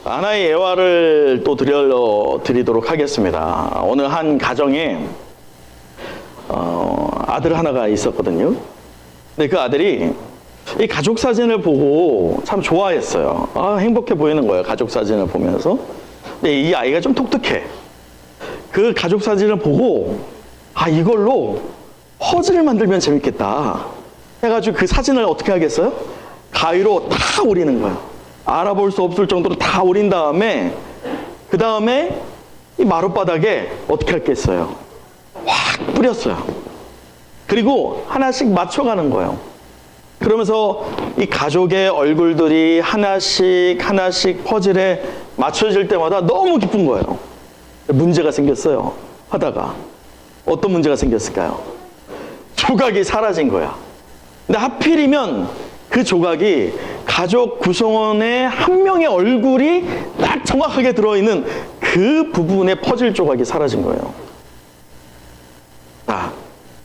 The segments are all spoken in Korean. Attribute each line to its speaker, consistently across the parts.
Speaker 1: 하나의 예화를 또 드리도록 하겠습니다. 오늘 한 가정에 아들 하나가 있었거든요. 근데 그 아들이 이 가족 사진을 보고 참 좋아했어요. 행복해 보이는 거예요, 가족 사진을 보면서. 근데 이 아이가 좀 독특해. 그 가족 사진을 보고 이걸로 퍼즐을 만들면 재밌겠다 해가지고 그 사진을 어떻게 하겠어요? 가위로 다 오리는 거예요. 알아볼 수 없을 정도로 다 오린 다음에 그 다음에 이 마룻바닥에 어떻게 했겠어요? 확 뿌렸어요. 그리고 하나씩 맞춰가는 거예요. 그러면서 이 가족의 얼굴들이 하나씩 퍼즐에 맞춰질 때마다 너무 기쁜 거예요. 문제가 생겼어요. 하다가 어떤 문제가 생겼을까요? 조각이 사라진 거야. 근데 하필이면 그 조각이 가족 구성원의 한 명의 얼굴이 딱 정확하게 들어있는 그 부분의 퍼즐 조각이 사라진 거예요.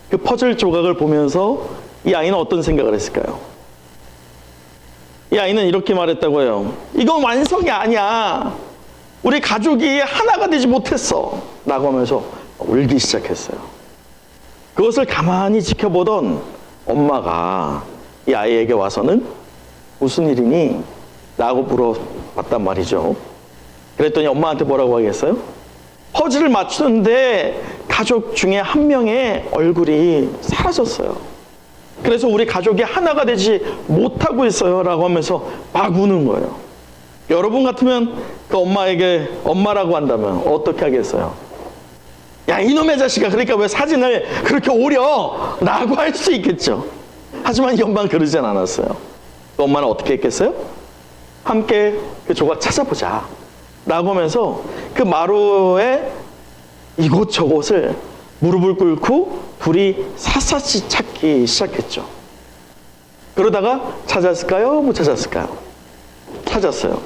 Speaker 1: 그 퍼즐 조각을 보면서 이 아이는 어떤 생각을 했을까요? 이 아이는 이렇게 말했다고 해요. 이건 완성이 아니야. 우리 가족이 하나가 되지 못했어. 라고 하면서 울기 시작했어요. 그것을 가만히 지켜보던 엄마가 이 아이에게 와서는 무슨 일이니? 라고 물어봤단 말이죠. 그랬더니 엄마한테 뭐라고 하겠어요? 퍼즐을 맞추는데 가족 중에 한 명의 얼굴이 사라졌어요. 그래서 우리 가족이 하나가 되지 못하고 있어요. 라고 하면서 막 우는 거예요. 여러분 같으면 그 엄마에게 엄마라고 한다면 어떻게 하겠어요? 야, 이놈의 자식아, 그러니까 왜 사진을 그렇게 오려? 라고 할 수 있겠죠. 하지만 이 엄마는 그러진 않았어요. 그 엄마는 어떻게 했겠어요? 함께 그 조각 찾아보자 라고 하면서 그 마루에 이곳저곳을 무릎을 꿇고 둘이 샅샅이 찾기 시작했죠. 그러다가 찾았을까요? 못 찾았을까요? 찾았어요.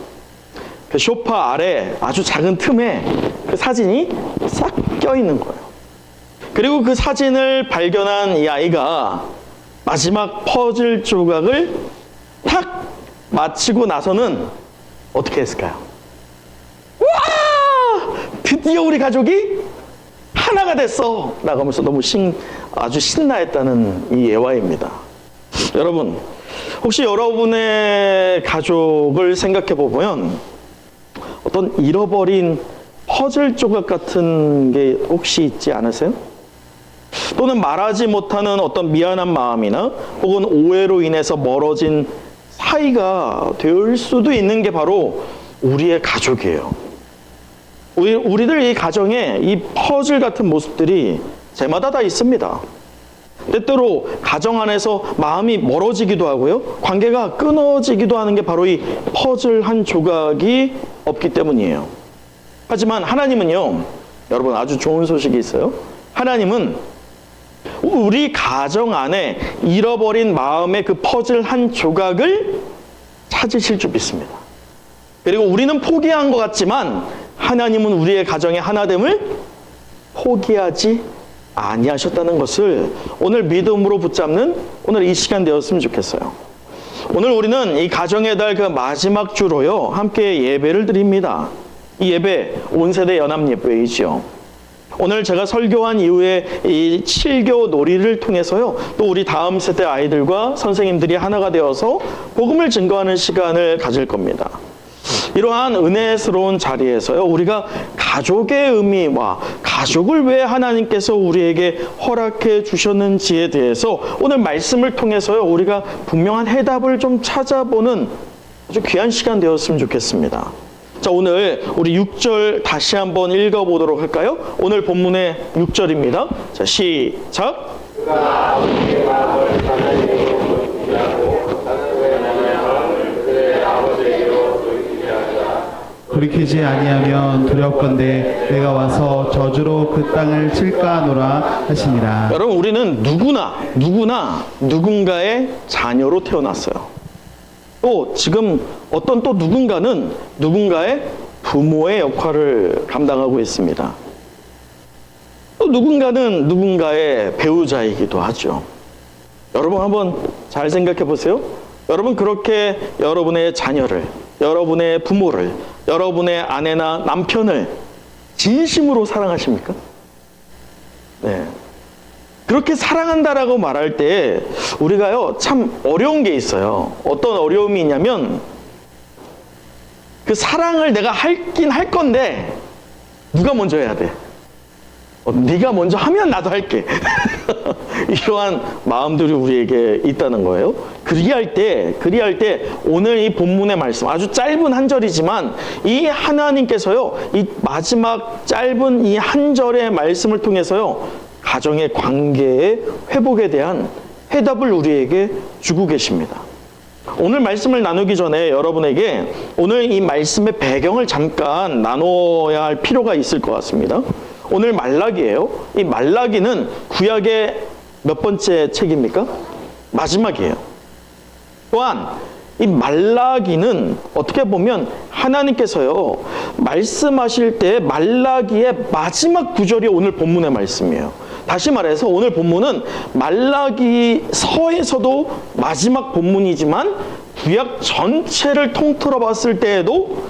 Speaker 1: 그 소파 아래 아주 작은 틈에 그 사진이 싹 껴있는 거예요. 그리고 그 사진을 발견한 이 아이가 마지막 퍼즐 조각을 탁 마치고 나서는 어떻게 했을까요? 와! 드디어 우리 가족이 하나가 됐어! 라고 하면서 너무 아주 신나했다는 이 예화입니다. 여러분, 혹시 여러분의 가족을 생각해 보면 어떤 잃어버린 퍼즐 조각 같은 게 혹시 있지 않으세요? 또는 말하지 못하는 어떤 미안한 마음이나 혹은 오해로 인해서 멀어진 사이가 될 수도 있는 게 바로 우리의 가족이에요. 우리들 이 가정에 이 퍼즐 같은 모습들이 제마다 다 있습니다. 때때로 가정 안에서 마음이 멀어지기도 하고요. 관계가 끊어지기도 하는 게 바로 이 퍼즐 한 조각이 없기 때문이에요. 하지만 하나님은요, 여러분 아주 좋은 소식이 있어요. 하나님은 우리 가정 안에 잃어버린 마음의 그 퍼즐 한 조각을 찾으실 줄 믿습니다. 그리고 우리는 포기한 것 같지만 하나님은 우리의 가정의 하나됨을 포기하지 아니하셨다는 것을 오늘 믿음으로 붙잡는 오늘 이 시간 되었으면 좋겠어요. 오늘 우리는 이 가정의 달 그 마지막 주로요 함께 예배를 드립니다. 이 예배 온세대 연합 예배이지요. 오늘 제가 설교한 이후에 이 7교 놀이를 통해서요 또 우리 다음 세대 아이들과 선생님들이 하나가 되어서 복음을 증거하는 시간을 가질 겁니다. 이러한 은혜스러운 자리에서요 우리가 가족의 의미와 가족을 왜 하나님께서 우리에게 허락해 주셨는지에 대해서 오늘 말씀을 통해서요 우리가 분명한 해답을 좀 찾아보는 아주 귀한 시간 되었으면 좋겠습니다. 자, 오늘 우리 6절 다시 한번 읽어보도록 할까요? 오늘 본문의 6절입니다. 자, 시작!
Speaker 2: 돌이키지 아니하면 두렵건대 내가 와서 저주로 그 땅을 칠까 하노라 하시니라.
Speaker 1: 여러분, 우리는 누구나 누군가의 자녀로 태어났어요. 또 지금 어떤 또 누군가는 누군가의 부모의 역할을 감당하고 있습니다. 또 누군가는 누군가의 배우자이기도 하죠. 여러분 한번 잘 생각해 보세요. 여러분 그렇게 여러분의 자녀를 여러분의 부모를, 여러분의 아내나 남편을 진심으로 사랑하십니까? 네. 그렇게 사랑한다라고 말할 때 우리가요 참 어려운 게 있어요. 어떤 어려움이 있냐면 그 사랑을 내가 하긴 할 건데 누가 먼저 해야 돼? 네가 먼저 하면 나도 할게. 이러한 마음들이 우리에게 있다는 거예요. 그리할 때 오늘 이 본문의 말씀 아주 짧은 한 절이지만 이 하나님께서요 이 마지막 짧은 이 한 절의 말씀을 통해서요 가정의 관계의 회복에 대한 해답을 우리에게 주고 계십니다. 오늘 말씀을 나누기 전에 여러분에게 오늘 이 말씀의 배경을 잠깐 나눠야 할 필요가 있을 것 같습니다. 오늘 말라기예요. 이 말라기는 구약의 몇 번째 책입니까? 마지막이에요. 또한 이 말라기는 어떻게 보면 하나님께서요 말씀하실 때 말라기의 마지막 구절이 오늘 본문의 말씀이에요. 다시 말해서 오늘 본문은 말라기서에서도 마지막 본문이지만 구약 전체를 통틀어 봤을 때에도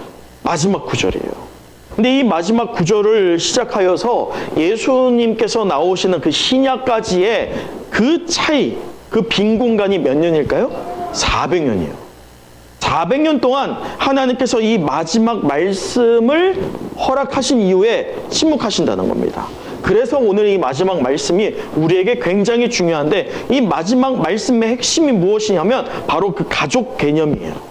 Speaker 1: 마지막 구절이에요. 근데 이 마지막 구절을 시작하여서 예수님께서 나오시는 그 신약까지의 그 차이, 그 빈 공간이 몇 년일까요? 400년이에요. 400년 동안 하나님께서 이 마지막 말씀을 허락하신 이후에 침묵하신다는 겁니다. 그래서 오늘 이 마지막 말씀이 우리에게 굉장히 중요한데 이 마지막 말씀의 핵심이 무엇이냐면 바로 그 가족 개념이에요.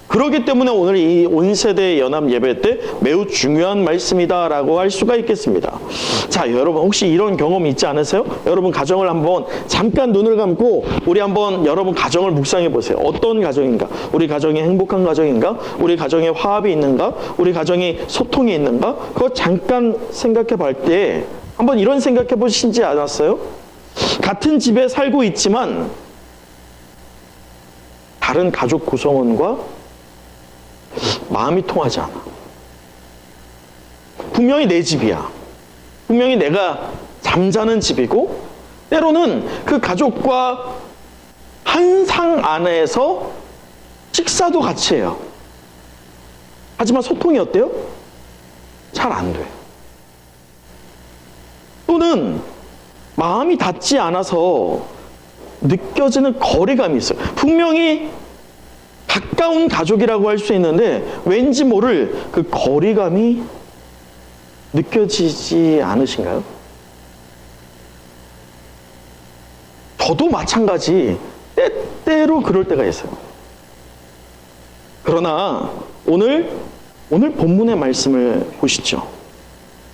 Speaker 1: 그렇기 때문에 오늘 이 온세대 연합 예배 때 매우 중요한 말씀이다라고 할 수가 있겠습니다. 자, 여러분 혹시 이런 경험 있지 않으세요? 여러분 가정을 한번 잠깐 눈을 감고 우리 한번 여러분 가정을 묵상해 보세요. 어떤 가정인가? 우리 가정이 행복한 가정인가? 우리 가정에 화합이 있는가? 우리 가정이 소통이 있는가? 그거 잠깐 생각해 볼 때 한번 이런 생각해 보시지 않았어요? 같은 집에 살고 있지만 다른 가족 구성원과 마음이 통하지 않아. 분명히 내 집이야. 분명히 내가 잠자는 집이고 때로는 그 가족과 한 상 안에서 식사도 같이 해요. 하지만 소통이 어때요? 잘 안 돼. 또는 마음이 닿지 않아서 느껴지는 거리감이 있어요. 분명히 가까운 가족이라고 할 수 있는데 왠지 모를 그 거리감이 느껴지지 않으신가요? 저도 마찬가지 때때로 그럴 때가 있어요. 그러나 오늘 본문의 말씀을 보시죠.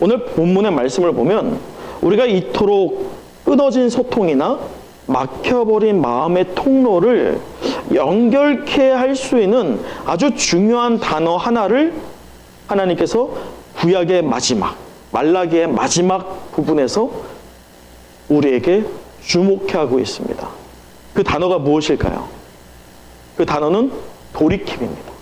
Speaker 1: 오늘 본문의 말씀을 보면 우리가 이토록 끊어진 소통이나 막혀버린 마음의 통로를 연결케 할 수 있는 아주 중요한 단어 하나를 하나님께서 구약의 마지막, 말라기의 마지막 부분에서 우리에게 주목해 하고 있습니다. 그 단어가 무엇일까요? 그 단어는 돌이킴입니다.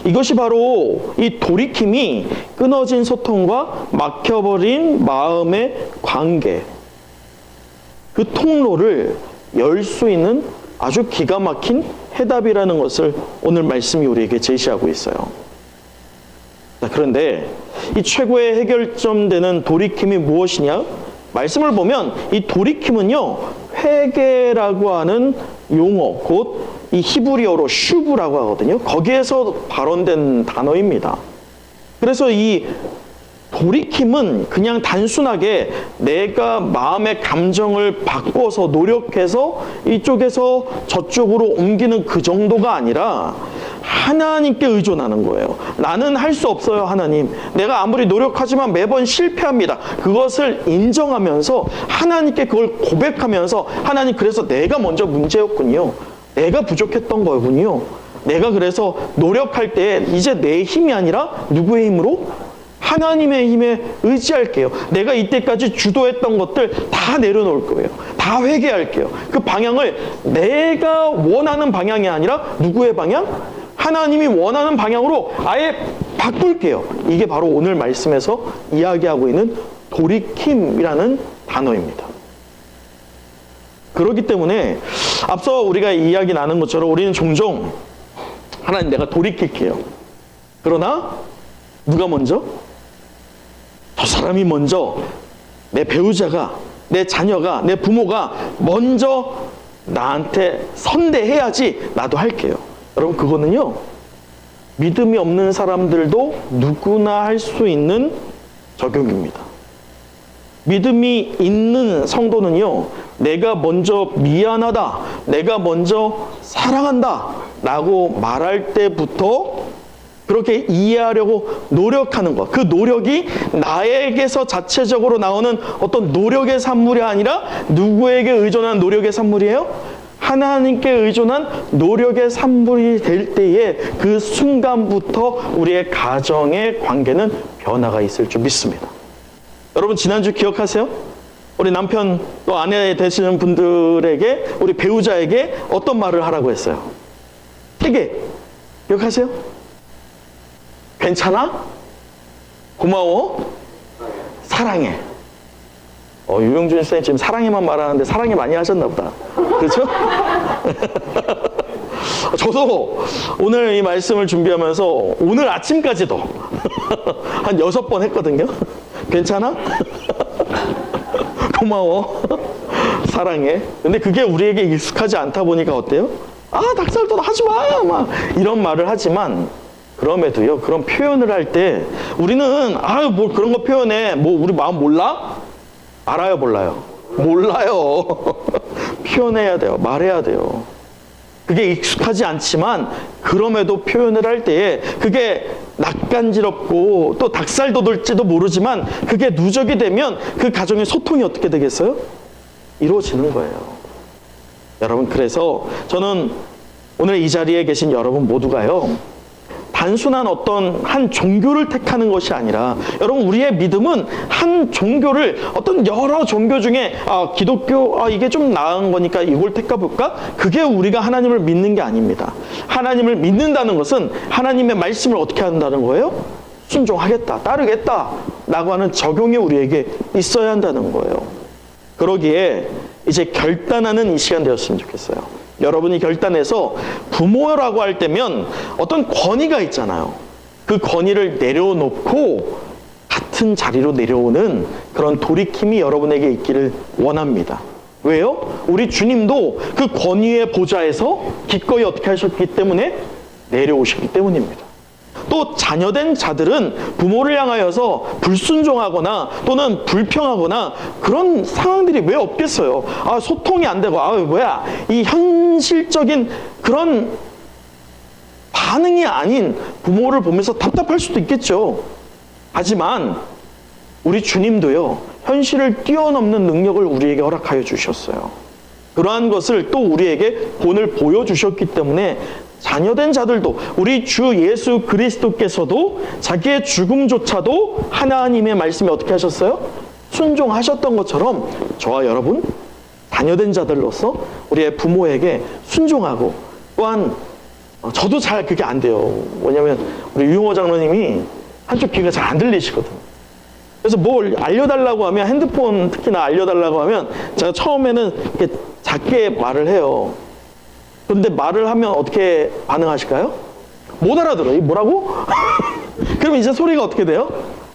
Speaker 1: 이것이 바로 이 돌이킴이 끊어진 소통과 막혀버린 마음의 관계, 그 통로를 열 수 있는 아주 기가 막힌 해답이라는 것을 오늘 말씀이 우리에게 제시하고 있어요. 자, 그런데 이 최고의 해결점 되는 돌이킴이 무엇이냐? 말씀을 보면 이 돌이킴은요, 회개라고 하는 용어, 곧 이 히브리어로 슈브라고 하거든요. 거기에서 발원된 단어입니다. 그래서 이 돌이킴은 그냥 단순하게 내가 마음의 감정을 바꿔서 노력해서 이쪽에서 저쪽으로 옮기는 그 정도가 아니라 하나님께 의존하는 거예요. 나는 할 수 없어요, 하나님. 내가 아무리 노력하지만 매번 실패합니다. 그것을 인정하면서 하나님께 그걸 고백하면서 하나님, 그래서 내가 먼저 문제였군요. 내가 부족했던 거군요. 내가 그래서 노력할 때 이제 내 힘이 아니라 누구의 힘으로? 하나님의 힘에 의지할게요. 내가 이때까지 주도했던 것들 다 내려놓을 거예요. 다 회개할게요. 그 방향을 내가 원하는 방향이 아니라 누구의 방향? 하나님이 원하는 방향으로 아예 바꿀게요. 이게 바로 오늘 말씀에서 이야기하고 있는 돌이킴이라는 단어입니다. 그렇기 때문에 앞서 우리가 이야기 나눈 것처럼 우리는 종종 하나님 내가 돌이킬게요. 그러나 누가 먼저? 저 사람이 먼저, 내 배우자가, 내 자녀가, 내 부모가 먼저 나한테 선대해야지 나도 할게요. 여러분, 그거는요, 믿음이 없는 사람들도 누구나 할 수 있는 적용입니다. 믿음이 있는 성도는요, 내가 먼저 미안하다, 내가 먼저 사랑한다 라고 말할 때부터 그렇게 이해하려고 노력하는 것, 그 노력이 나에게서 자체적으로 나오는 어떤 노력의 산물이 아니라 누구에게 의존한 노력의 산물이에요? 하나님께 의존한 노력의 산물이 될 때에 그 순간부터 우리의 가정의 관계는 변화가 있을 줄 믿습니다. 여러분, 지난주 기억하세요? 우리 남편 또 아내 되시는 분들에게, 우리 배우자에게 어떤 말을 하라고 했어요? 되게 기억하세요? 괜찮아? 고마워? 사랑해. 유영준 선생님 지금 사랑해만 말하는데 사랑해 많이 하셨나 보다. 그렇죠? 저도 오늘 이 말씀을 준비하면서 오늘 아침까지도 한 6번 했거든요. 괜찮아? 고마워. 사랑해. 근데 그게 우리에게 익숙하지 않다 보니까 어때요? 아, 닭살도 하지 마! 막 이런 말을 하지만 그럼에도요, 그런 표현을 할 때 우리는 뭐 그런 거 표현해. 뭐 우리 마음 몰라? 알아요, 몰라요? 몰라요. 표현해야 돼요. 말해야 돼요. 그게 익숙하지 않지만 그럼에도 표현을 할 때에 그게 낯간지럽고 또 닭살 돋을지도 모르지만 그게 누적이 되면 그 가정의 소통이 어떻게 되겠어요? 이루어지는 거예요. 여러분, 그래서 저는 오늘 이 자리에 계신 여러분 모두가요, 단순한 어떤 한 종교를 택하는 것이 아니라, 여러분, 우리의 믿음은 한 종교를, 어떤 여러 종교 중에 기독교 이게 좀 나은 거니까 이걸 택해볼까? 그게 우리가 하나님을 믿는 게 아닙니다. 하나님을 믿는다는 것은 하나님의 말씀을 어떻게 한다는 거예요? 순종하겠다, 따르겠다 라고 하는 적용이 우리에게 있어야 한다는 거예요. 그러기에 이제 결단하는 이 시간 되었으면 좋겠어요. 여러분이 결단해서 부모라고 할 때면 어떤 권위가 있잖아요. 그 권위를 내려놓고 같은 자리로 내려오는 그런 돌이킴이 여러분에게 있기를 원합니다. 왜요? 우리 주님도 그 권위의 보좌에서 기꺼이 어떻게 하셨기 때문에 내려오셨기 때문입니다. 또 자녀된 자들은 부모를 향하여서 불순종하거나 또는 불평하거나 그런 상황들이 왜 없겠어요? 소통이 안 되고 이 현실적인 그런 반응이 아닌 부모를 보면서 답답할 수도 있겠죠. 하지만 우리 주님도요, 현실을 뛰어넘는 능력을 우리에게 허락하여 주셨어요. 그러한 것을 또 우리에게 오늘 보여주셨기 때문에 자녀된 자들도, 우리 주 예수 그리스도께서도 자기의 죽음조차도 하나님의 말씀에 어떻게 하셨어요? 순종하셨던 것처럼 저와 여러분, 자녀된 자들로서 우리의 부모에게 순종하고, 또한 저도 잘 그게 안 돼요. 왜냐하면 우리 유용호 장로님이 한쪽 귀가 잘 안 들리시거든요. 그래서 뭘 알려달라고 하면, 핸드폰 특히나 알려달라고 하면 제가 처음에는 이렇게 작게 말을 해요. 그런데 말을 하면 어떻게 반응하실까요? 못 알아들어요. 이 뭐라고? 그럼 이제 소리가 어떻게 돼요?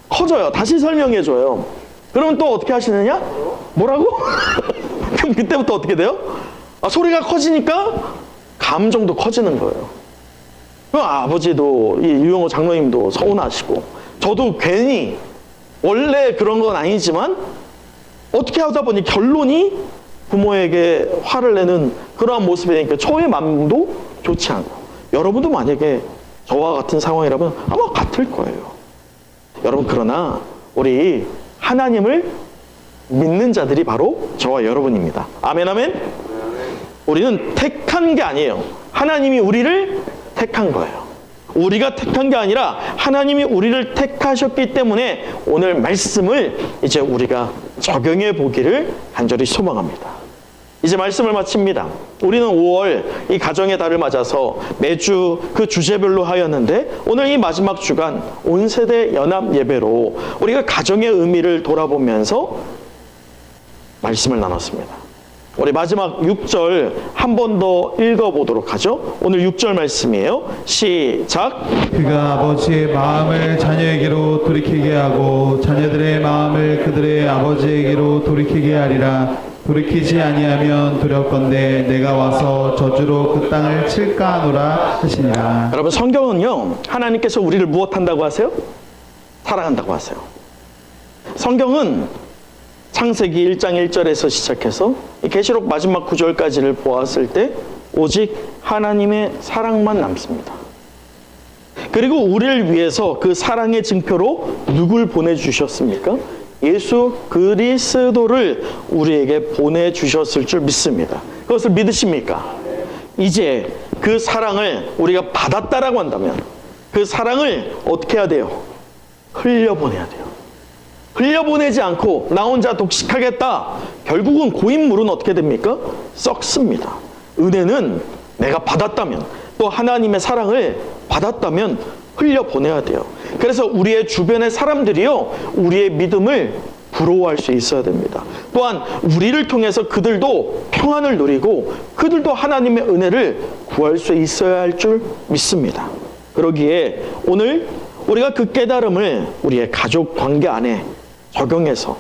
Speaker 1: 커져요. 다시 설명해줘요. 그러면 또 어떻게 하시느냐? 뭐라고? 그럼 그때부터 어떻게 돼요? 소리가 커지니까 감정도 커지는 거예요. 그럼 아버지도, 이 유영호 장로님도 서운하시고, 저도 괜히 원래 그런 건 아니지만 어떻게 하다 보니 결론이 부모에게 화를 내는 그러한 모습이 되니까 저의 마음도 좋지 않고, 여러분도 만약에 저와 같은 상황이라면 아마 같을 거예요. 여러분, 그러나 우리 하나님을 믿는 자들이 바로 저와 여러분입니다. 아멘, 아멘. 우리는 택한 게 아니에요. 하나님이 우리를 택한 거예요. 우리가 택한 게 아니라 하나님이 우리를 택하셨기 때문에 오늘 말씀을 이제 우리가 적용해 보기를 간절히 소망합니다. 이제 말씀을 마칩니다. 우리는 5월 이 가정의 달을 맞아서 매주 그 주제별로 하였는데, 오늘 이 마지막 주간 온 세대 연합 예배로 우리가 가정의 의미를 돌아보면서 말씀을 나눴습니다. 우리 마지막 6절 한 번 더 읽어보도록 하죠. 오늘 6절 말씀이에요. 시작.
Speaker 2: 그가 아버지의 마음을 자녀에게로 돌이키게 하고 자녀들의 마음을 그들의 아버지에게로 돌이키게 하리라. 돌이키지 아니하면 두렵건대 내가 와서 저주로 그 땅을 칠까 하노라 하시니라.
Speaker 1: 여러분, 성경은요, 하나님께서 우리를 무엇한다고 하세요? 사랑한다고 하세요. 성경은 창세기 1장 1절에서 시작해서 계시록 마지막 9절까지를 보았을 때 오직 하나님의 사랑만 남습니다. 그리고 우리를 위해서 그 사랑의 증표로 누굴 보내주셨습니까? 예수 그리스도를 우리에게 보내주셨을 줄 믿습니다. 그것을 믿으십니까? 이제 그 사랑을 우리가 받았다라고 한다면 그 사랑을 어떻게 해야 돼요? 흘려보내야 돼요. 흘려보내지 않고 나 혼자 독식하겠다. 결국은 고인물은 어떻게 됩니까? 썩습니다. 은혜는 내가 받았다면, 또 하나님의 사랑을 받았다면 흘려보내야 돼요. 그래서 우리의 주변의 사람들이요, 우리의 믿음을 부러워할 수 있어야 됩니다. 또한 우리를 통해서 그들도 평안을 누리고 그들도 하나님의 은혜를 구할 수 있어야 할 줄 믿습니다. 그러기에 오늘 우리가 그 깨달음을 우리의 가족 관계 안에 적용해서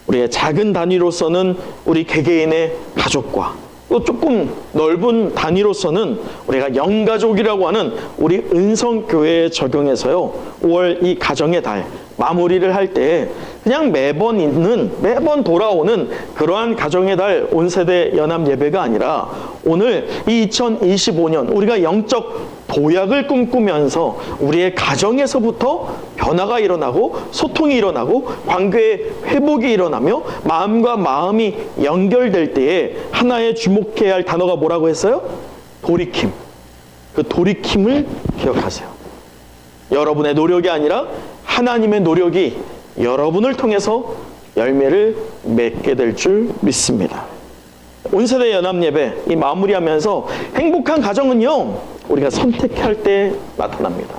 Speaker 1: 우리의 작은 단위로서는 우리 개개인의 가족과 또 조금 넓은 단위로서는 우리가 영가족이라고 하는 우리 은성교회에 적용해서요, 5월 이 가정의 달 마무리를 할 때 그냥 매번 돌아오는 그러한 가정의 달 온세대 연합 예배가 아니라 오늘 이 2025년 우리가 영적 도약을 꿈꾸면서 우리의 가정에서부터 변화가 일어나고 소통이 일어나고 관계의 회복이 일어나며 마음과 마음이 연결될 때에 하나의 주목해야 할 단어가 뭐라고 했어요? 돌이킴. 그 돌이킴을 기억하세요. 여러분의 노력이 아니라 하나님의 노력이 여러분을 통해서 열매를 맺게 될 줄 믿습니다. 온세대 연합예배 이 마무리하면서 행복한 가정은요, 우리가 선택할 때 나타납니다.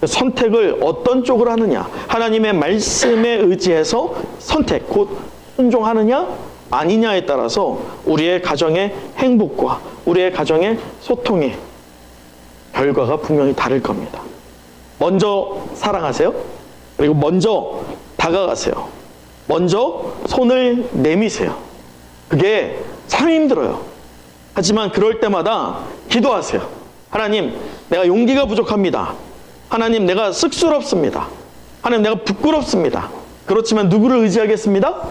Speaker 1: 선택을 어떤 쪽으로 하느냐, 하나님의 말씀에 의지해서 선택, 곧 순종하느냐 아니냐에 따라서 우리의 가정의 행복과 우리의 가정의 소통의 결과가 분명히 다를 겁니다. 먼저 사랑하세요. 그리고 먼저 다가가세요. 먼저 손을 내미세요. 그게 참 힘들어요. 하지만 그럴 때마다 기도하세요. 하나님, 내가 용기가 부족합니다. 하나님, 내가 쑥스럽습니다. 하나님, 내가 부끄럽습니다. 그렇지만 누구를 의지하겠습니다?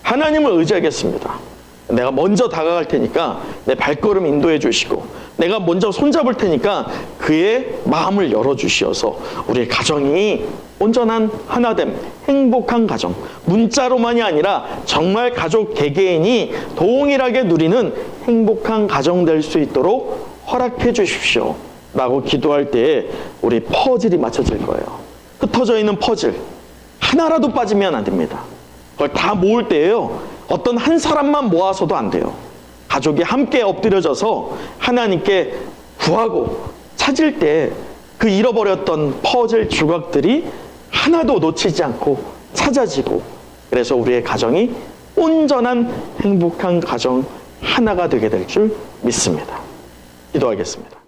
Speaker 1: 하나님을 의지하겠습니다. 내가 먼저 다가갈 테니까 내 발걸음 인도해 주시고 내가 먼저 손잡을 테니까 그의 마음을 열어주시어서 우리의 가정이 온전한 하나됨, 행복한 가정, 문자로만이 아니라 정말 가족 개개인이 동일하게 누리는 행복한 가정 될 수 있도록 허락해 주십시오 라고 기도할 때에 우리 퍼즐이 맞춰질 거예요. 흩어져 있는 퍼즐 하나라도 빠지면 안 됩니다. 그걸 다 모을 때에요, 어떤 한 사람만 모아서도 안 돼요. 가족이 함께 엎드려져서 하나님께 구하고 찾을 때 그 잃어버렸던 퍼즐 조각들이 하나도 놓치지 않고 찾아지고, 그래서 우리의 가정이 온전한 행복한 가정 하나가 되게 될 줄 믿습니다. 기도하겠습니다.